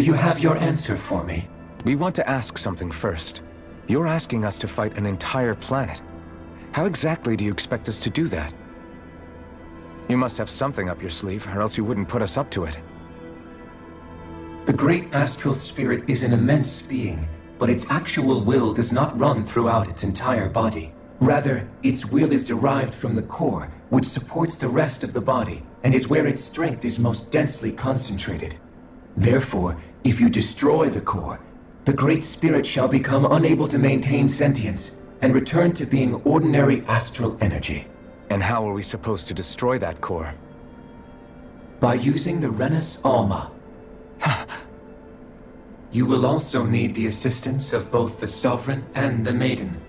you have your answer for me? We want to ask something first. You're asking us to fight an entire planet. How exactly do you expect us to do that? You must have something up your sleeve, or else you wouldn't put us up to it. The great astral spirit is an immense being, but its actual will does not run throughout its entire body. Rather, its will is derived from the core, which supports the rest of the body, and is where its strength is most densely concentrated. Therefore, if you destroy the core, the great spirit shall become unable to maintain sentience, and return to being ordinary astral energy. And how are we supposed to destroy that core? By using the Renus Alma. You will also need the assistance of both the Sovereign and the Maiden.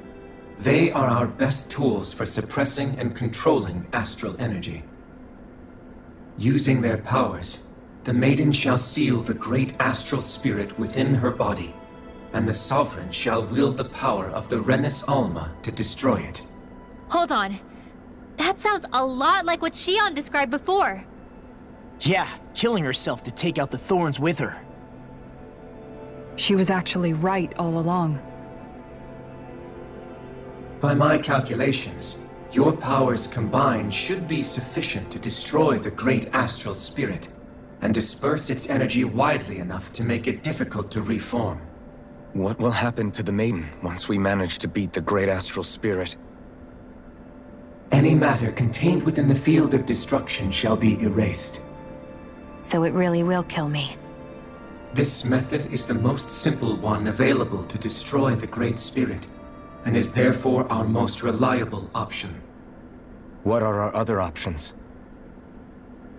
They are our best tools for suppressing and controlling astral energy. Using their powers, the Maiden shall seal the great astral spirit within her body, and the Sovereign shall wield the power of the Renus Alma to destroy it. Hold on. That sounds a lot like what Shion described before. Yeah, killing herself to take out the thorns with her. She was actually right all along. By my calculations, your powers combined should be sufficient to destroy the great astral spirit, and disperse its energy widely enough to make it difficult to reform. What will happen to the Maiden once we manage to beat the great astral spirit? Any matter contained within the field of destruction shall be erased. So it really will kill me. This method is the most simple one available to destroy the Great Spirit, and is therefore our most reliable option. What are our other options?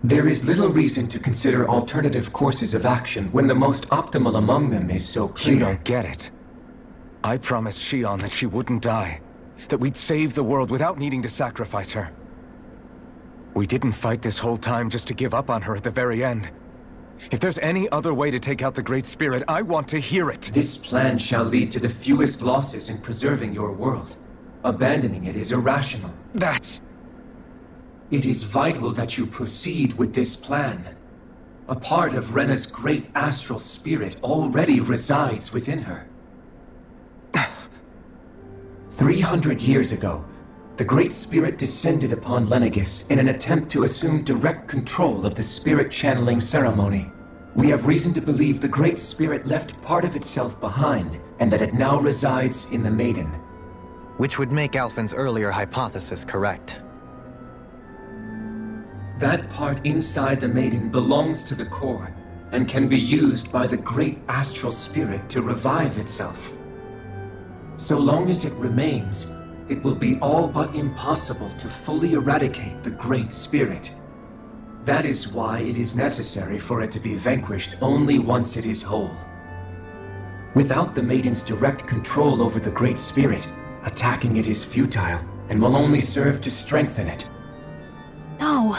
There is little reason to consider alternative courses of action when the most optimal among them is so clear. You don't get it. I promised Shion that she wouldn't die, that we'd save the world without needing to sacrifice her. We didn't fight this whole time just to give up on her at the very end. If there's any other way to take out the Great Spirit, I want to hear it. This plan shall lead to the fewest losses in preserving your world. Abandoning it is irrational. It is vital that you proceed with this plan. A part of Rena's great astral spirit already resides within her. 300 years ago, the Great Spirit descended upon Lenegis in an attempt to assume direct control of the spirit channeling ceremony. We have reason to believe the Great Spirit left part of itself behind, and that it now resides in the Maiden. Which would make Alphen's earlier hypothesis correct. That part inside the Maiden belongs to the core, and can be used by the great astral spirit to revive itself. So long as it remains, it will be all but impossible to fully eradicate the Great Spirit. That is why it is necessary for it to be vanquished only once it is whole. Without the Maiden's direct control over the Great Spirit, attacking it is futile, and will only serve to strengthen it. No.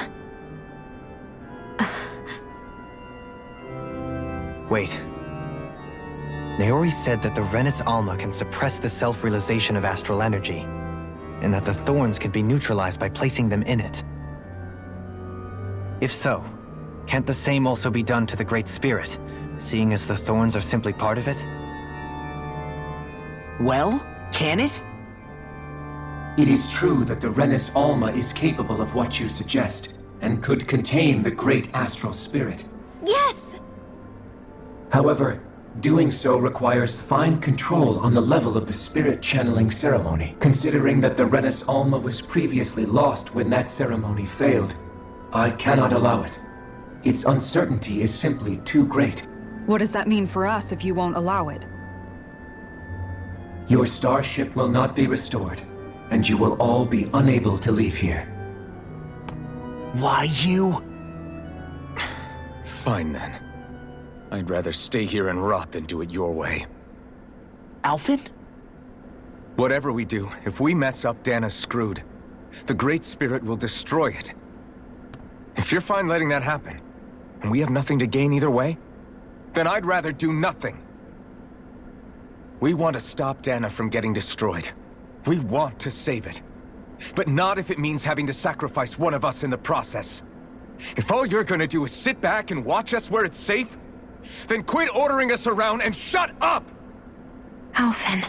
Wait. Naori said that the Renus Alma can suppress the self-realization of astral energy, and that the thorns can be neutralized by placing them in it. If so, can't the same also be done to the Great Spirit, seeing as the thorns are simply part of it? Well, can it? It is true that the Renus Alma is capable of what you suggest, and could contain the great astral spirit. Yes! However, doing so requires fine control on the level of the spirit channeling ceremony, considering that the Renus Alma was previously lost when that ceremony failed. I cannot allow it. Its uncertainty is simply too great. What does that mean for us if you won't allow it? Your starship will not be restored, and you will all be unable to leave here. Why you? Fine then. I'd rather stay here and rot than do it your way. Alphen? Whatever we do, if we mess up, Dana's screwed. The Great Spirit will destroy it. If you're fine letting that happen, and we have nothing to gain either way, then I'd rather do nothing. We want to stop Dana from getting destroyed. We want to save it. But not if it means having to sacrifice one of us in the process. If all you're gonna do is sit back and watch us where it's safe, Then quit ordering us around and shut up! Alvin.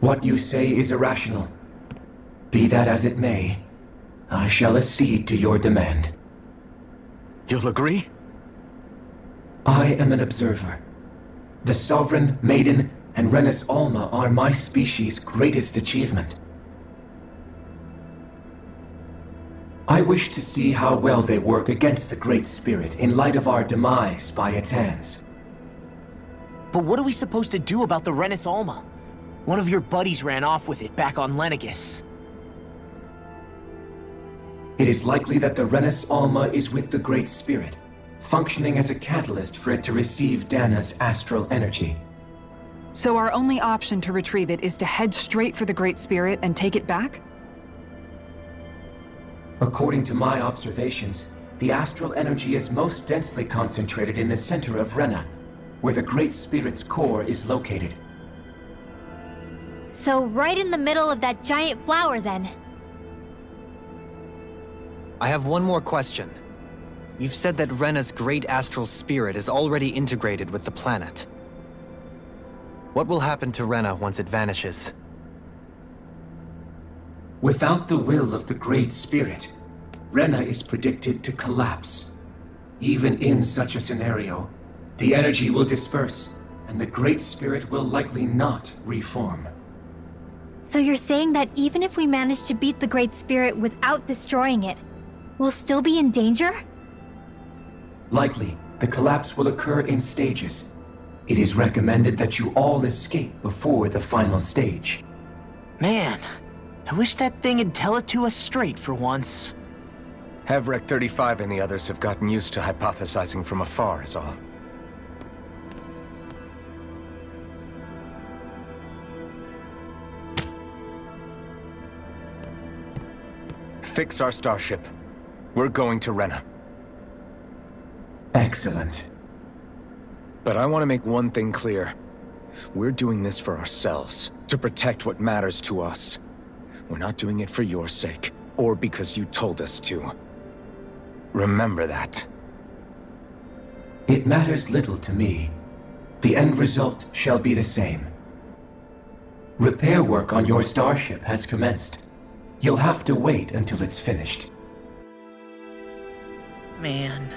What you say is irrational. Be that as it may, I shall accede to your demand. You'll agree? I am an observer. The Sovereign, Maiden, and Renis Alma are my species' greatest achievement. I wish to see how well they work against the Great Spirit in light of our demise by its hands. But what are we supposed to do about the Renis Alma? One of your buddies ran off with it back on Lenegus. It is likely that the Renis Alma is with the Great Spirit, functioning as a catalyst for it to receive Dana's astral energy. So our only option to retrieve it is to head straight for the Great Spirit and take it back? According to my observations, the astral energy is most densely concentrated in the center of Rena, where the Great Spirit's core is located. So right in the middle of that giant flower, then. I have one more question. You've said that Rena's great astral spirit is already integrated with the planet. What will happen to Rena once it vanishes? Without the will of the Great Spirit, Rena is predicted to collapse. Even in such a scenario, the energy will disperse, and the Great Spirit will likely not reform. So you're saying that even if we manage to beat the Great Spirit without destroying it, we'll still be in danger? Likely, the collapse will occur in stages. It is recommended that you all escape before the final stage. Man, I wish that thing would tell it to us straight for once. HEVREKT-35 and the others have gotten used to hypothesizing from afar, is all. Fix our starship. We're going to Rena. Excellent. But I want to make one thing clear. We're doing this for ourselves, to protect what matters to us. We're not doing it for your sake, or because you told us to. Remember that. It matters little to me. The end result shall be the same. Repair work on your starship has commenced. You'll have to wait until it's finished. Man,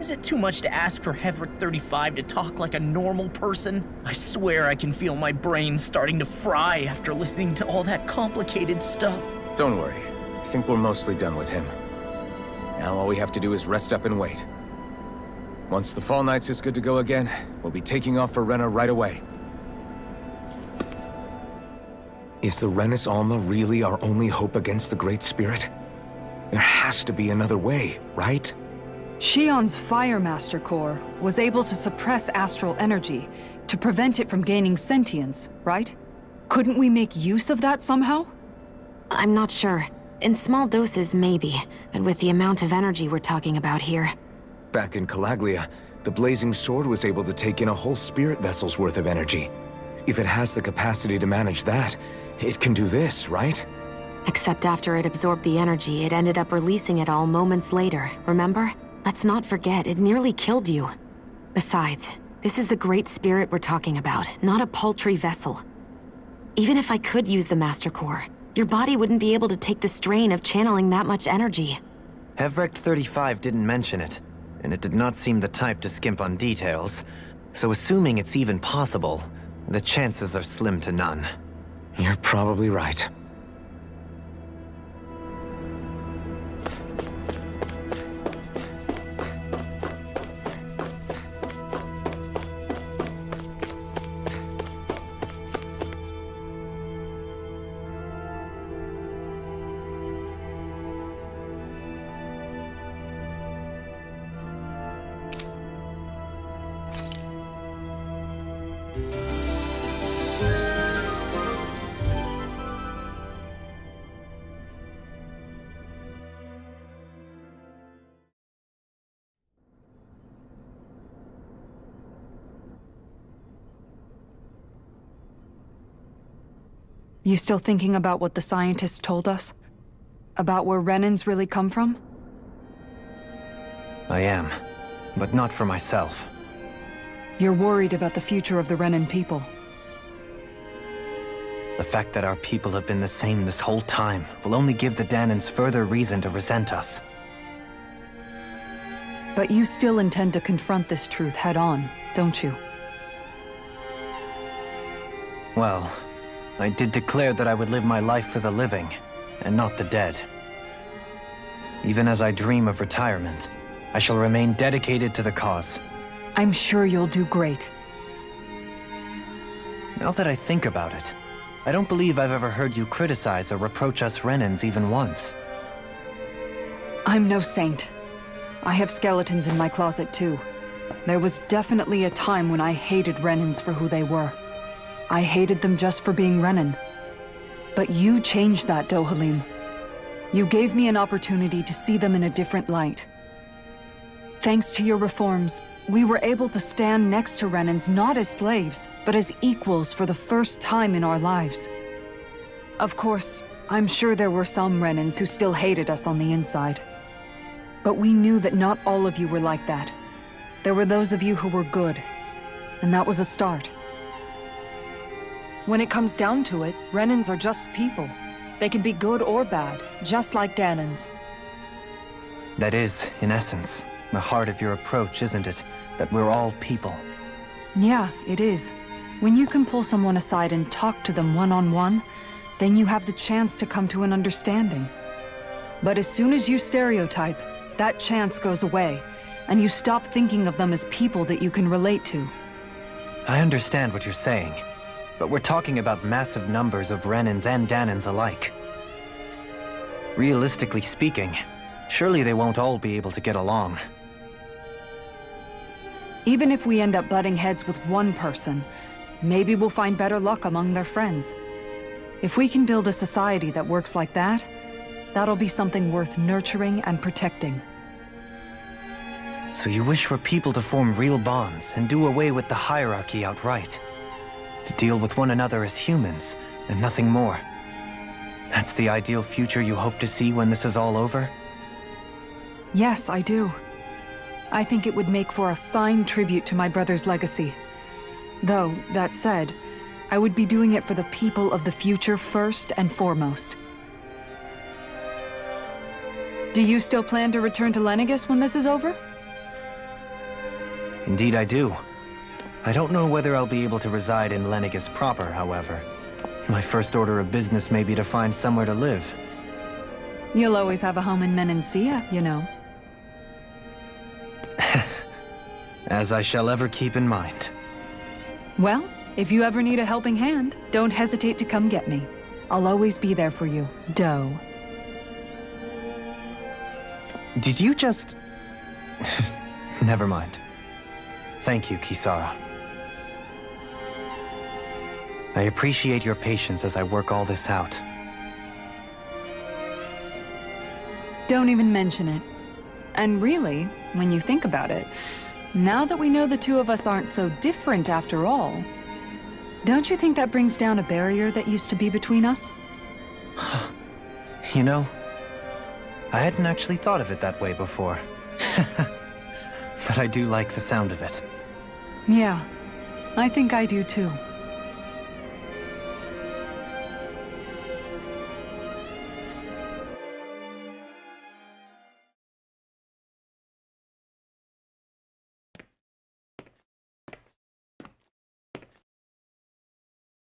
is it too much to ask for HEVREKT-35 to talk like a normal person? I swear I can feel my brain starting to fry after listening to all that complicated stuff. Don't worry. I think we're mostly done with him. Now all we have to do is rest up and wait. Once the Fall Knights is good to go again, we'll be taking off for Rena right away. Is the Renis Alma really our only hope against the Great Spirit? There has to be another way, right? Shion's Fire Master Core was able to suppress astral energy to prevent it from gaining sentience, right? Couldn't we make use of that somehow? I'm not sure. In small doses, maybe. But with the amount of energy we're talking about here... Back in Calaglia, the Blazing Sword was able to take in a whole spirit vessel's worth of energy. If it has the capacity to manage that, it can do this, right? Except after it absorbed the energy, it ended up releasing it all moments later, remember? Let's not forget, it nearly killed you. Besides, this is the Great Spirit we're talking about, not a paltry vessel. Even if I could use the Master Core, your body wouldn't be able to take the strain of channeling that much energy. HEVREKT-35 didn't mention it, and it did not seem the type to skimp on details. So assuming it's even possible, the chances are slim to none. You're probably right. You still thinking about what the scientists told us? About where Renans really come from? I am, but not for myself. You're worried about the future of the Renan people. The fact that our people have been the same this whole time will only give the Danans further reason to resent us. But you still intend to confront this truth head-on, don't you? Well, I did declare that I would live my life for the living, and not the dead. Even as I dream of retirement, I shall remain dedicated to the cause. I'm sure you'll do great. Now that I think about it, I don't believe I've ever heard you criticize or reproach us Renans even once. I'm no saint. I have skeletons in my closet too. There was definitely a time when I hated Renans for who they were. I hated them just for being Renan. But you changed that, Dohalim. You gave me an opportunity to see them in a different light. Thanks to your reforms, we were able to stand next to Renans not as slaves, but as equals for the first time in our lives. Of course, I'm sure there were some Renans who still hated us on the inside. But we knew that not all of you were like that. There were those of you who were good, and that was a start. When it comes down to it, Renans are just people. They can be good or bad, just like Danans. That is, in essence, the heart of your approach, isn't it? That we're all people. Yeah, it is. When you can pull someone aside and talk to them one-on-one, then you have the chance to come to an understanding. But as soon as you stereotype, that chance goes away, and you stop thinking of them as people that you can relate to. I understand what you're saying, but we're talking about massive numbers of Renans and Danans alike. Realistically speaking, surely they won't all be able to get along. Even if we end up butting heads with one person, maybe we'll find better luck among their friends. If we can build a society that works like that, that'll be something worth nurturing and protecting. So you wish for people to form real bonds and do away with the hierarchy outright? To deal with one another as humans, and nothing more? That's the ideal future you hope to see when this is all over? Yes, I do. I think it would make for a fine tribute to my brother's legacy. Though, that said, I would be doing it for the people of the future first and foremost. Do you still plan to return to Lenegis when this is over? Indeed I do. I don't know whether I'll be able to reside in Lenegis proper, however. My first order of business may be to find somewhere to live. You'll always have a home in Menancia, you know. As I shall ever keep in mind. Well, if you ever need a helping hand, don't hesitate to come get me. I'll always be there for you, Doe. Did you just... Never mind. Thank you, Kisara. I appreciate your patience as I work all this out. Don't even mention it. And really, when you think about it, now that we know the two of us aren't so different after all, don't you think that brings down a barrier that used to be between us? You know, I hadn't actually thought of it that way before. But I do like the sound of it. Yeah, I think I do too.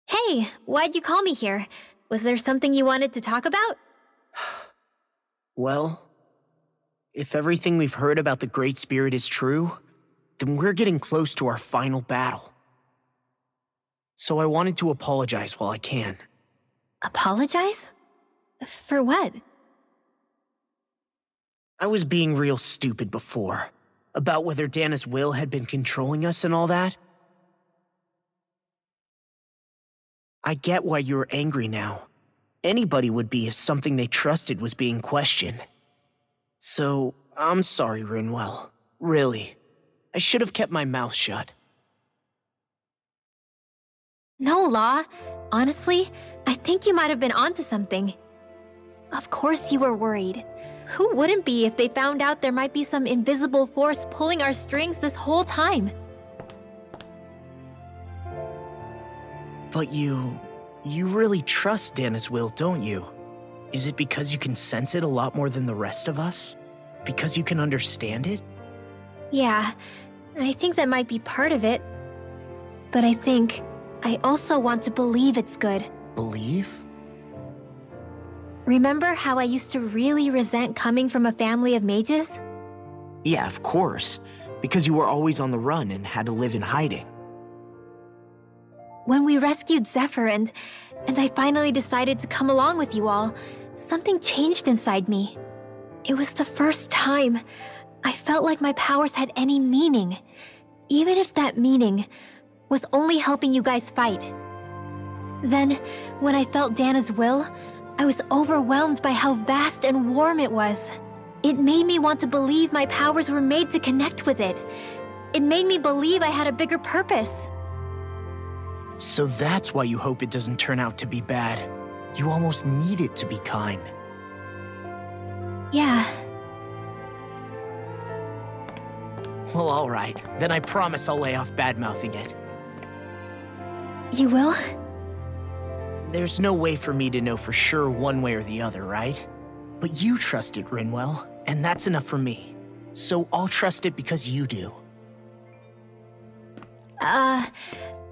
Hey, why'd you call me here? Was there something you wanted to talk about? Well, if everything we've heard about the Great Spirit is true, then we're getting close to our final battle. So I wanted to apologize while I can. Apologize? For what? I was being real stupid before, about whether Dana's will had been controlling us and all that. I get why you're angry now. Anybody would be if something they trusted was being questioned. So, I'm sorry, Rinwell. Really. I should have kept my mouth shut. No, Law. Honestly, I think you might have been onto something. Of course you were worried. Who wouldn't be if they found out there might be some invisible force pulling our strings this whole time? But you really trust Dana's will, don't you? Is it because you can sense it a lot more than the rest of us? Because you can understand it? Yeah, I think that might be part of it. But I also want to believe it's good. Believe? Remember how I used to really resent coming from a family of mages? Yeah, of course. Because you were always on the run and had to live in hiding. When we rescued Zephyr and I finally decided to come along with you all, something changed inside me. It was the first time I felt like my powers had any meaning, even if that meaning was only helping you guys fight. Then, when I felt Dana's will, I was overwhelmed by how vast and warm it was. It made me want to believe my powers were made to connect with it. It made me believe I had a bigger purpose. So that's why you hope it doesn't turn out to be bad. You almost need it to be kind. Yeah. Well, alright. Then I promise I'll lay off bad-mouthing it. You will? There's no way for me to know for sure one way or the other, right? But you trust it, Rinwell, and that's enough for me. So I'll trust it because you do.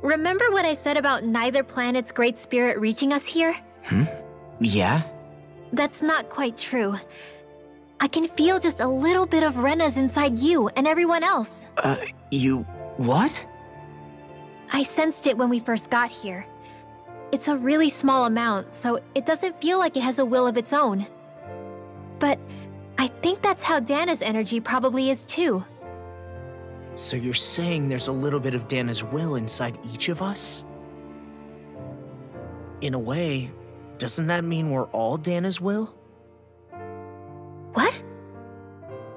Remember what I said about neither planet's great spirit reaching us here? Yeah? That's not quite true. I can feel just a little bit of Rena's inside you and everyone else. What? I sensed it when we first got here. It's a really small amount, so it doesn't feel like it has a will of its own. But I think that's how Dana's energy probably is too. So you're saying there's a little bit of Dana's will inside each of us? In a way, doesn't that mean we're all Dana's will? What?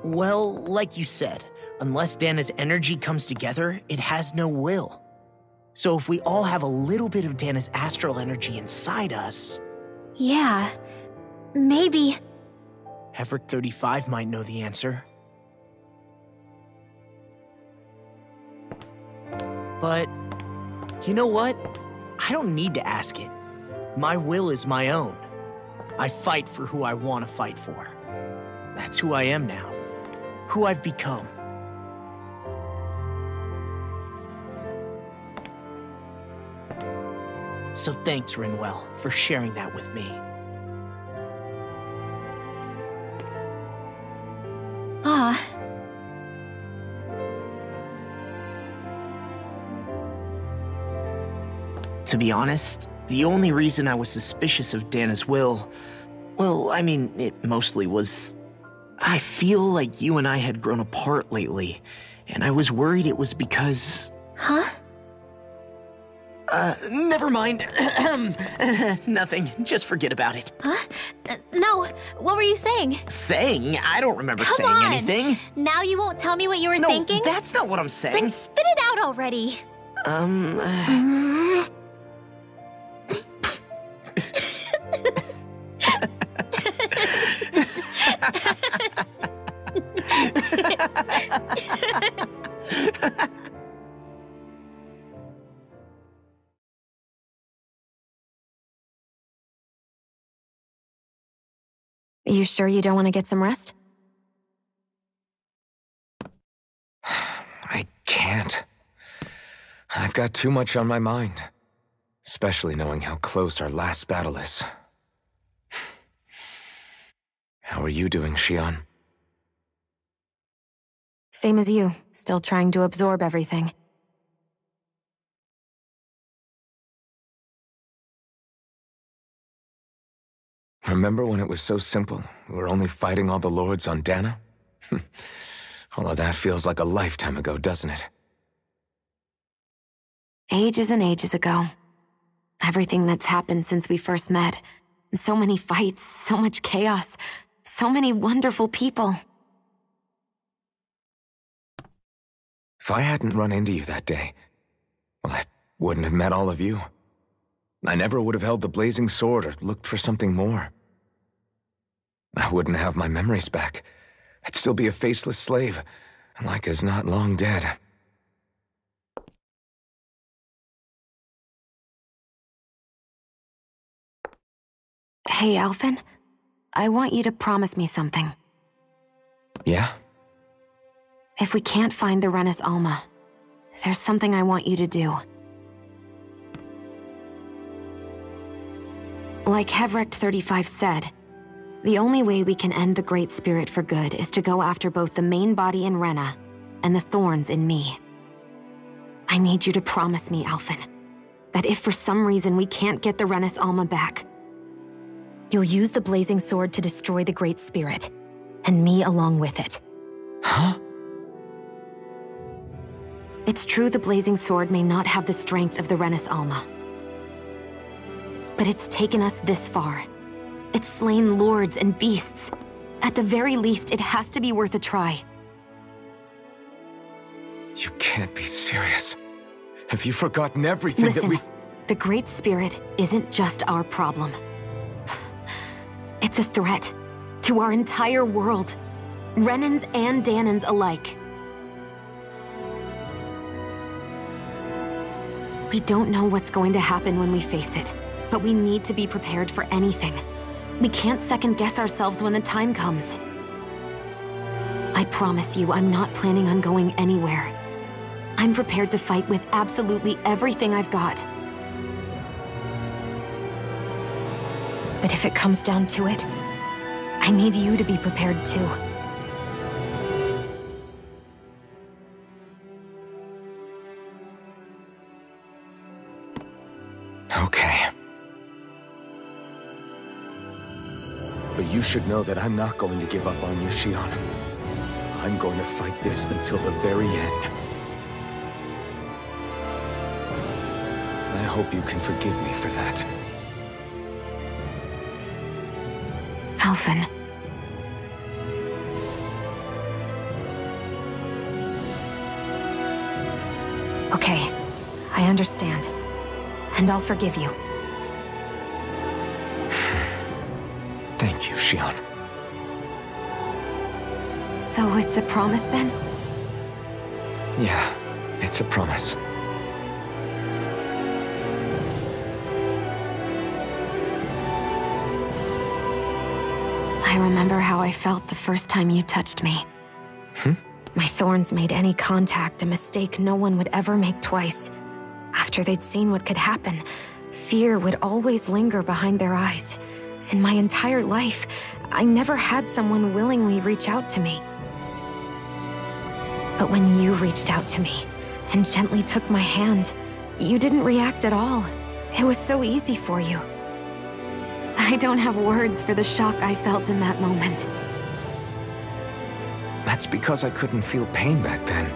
Well, like you said, unless Dana's energy comes together, it has no will. So if we all have a little bit of Dana's astral energy inside us... Yeah, maybe... HEVREKT-35 might know the answer. But, you know what? I don't need to ask it. My will is my own. I fight for who I want to fight for. That's who I am now. Who I've become. So thanks, Rinwell, for sharing that with me. To be honest, the only reason I was suspicious of Dana's will, well, I mean, it mostly was... I feel like you and I had grown apart lately, and I was worried it was because... Huh? Never mind. Nothing. Just forget about it. Huh? No, what were you saying? Saying? I don't remember Come saying on. anything. Now you won't tell me what you were thinking? No, that's not what I'm saying. Then spit it out already. You sure you don't want to get some rest? I can't. I've got too much on my mind. Especially knowing how close our last battle is. How are you doing, Xion? Same as you, still trying to absorb everything. Remember when it was so simple? We were only fighting all the lords on Dana? All of that feels like a lifetime ago, doesn't it? Ages and ages ago. Everything that's happened since we first met. So many fights, so much chaos, so many wonderful people. If I hadn't run into you that day, well, I wouldn't have met all of you. I never would have held the blazing sword or looked for something more. I wouldn't have my memories back. I'd still be a faceless slave, like as not long dead. Hey, Alphen. I want you to promise me something. Yeah? If we can't find the Renis Alma, there's something I want you to do. Like HEVREKT-35 said, the only way we can end the Great Spirit for good is to go after both the main body in Rena and the thorns in me. I need you to promise me, Alphen, that if for some reason we can't get the Renis Alma back, you'll use the Blazing Sword to destroy the Great Spirit, and me along with it. Huh? It's true the Blazing Sword may not have the strength of the Renis Alma, but it's taken us this far. It's slain lords and beasts. At the very least, it has to be worth a try. You can't be serious. Have you forgotten everything Listen, that we've... the Great Spirit isn't just our problem. It's a threat to our entire world, Renans and Dahnans alike. We don't know what's going to happen when we face it, but we need to be prepared for anything. We can't second-guess ourselves when the time comes. I promise you, I'm not planning on going anywhere. I'm prepared to fight with absolutely everything I've got. But if it comes down to it, I need you to be prepared too. Okay. But you should know that I'm not going to give up on you, Shion. I'm going to fight this until the very end. I hope you can forgive me for that. Alphen. Okay, I understand. And I'll forgive you. Thank you, Shion. So it's a promise then? Yeah, it's a promise. I remember how I felt the first time you touched me. My thorns made any contact a mistake no one would ever make twice. After they'd seen what could happen, fear would always linger behind their eyes. In my entire life, I never had someone willingly reach out to me. But when you reached out to me and gently took my hand, you didn't react at all. It was so easy for you. I don't have words for the shock I felt in that moment. That's because I couldn't feel pain back then.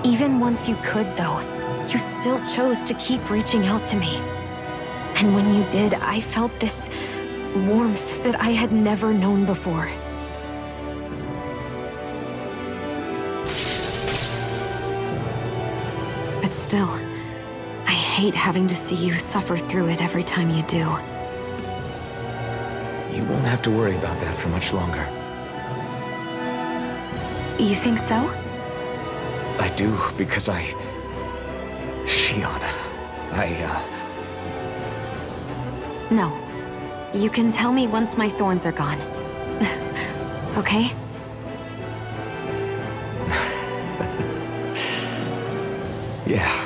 Even once you could, though, you still chose to keep reaching out to me. And when you did, I felt this warmth that I had never known before. But still, I hate having to see you suffer through it every time you do. You won't have to worry about that for much longer. You think so? I do, because Shion, No. You can tell me once my thorns are gone. Okay? Yeah.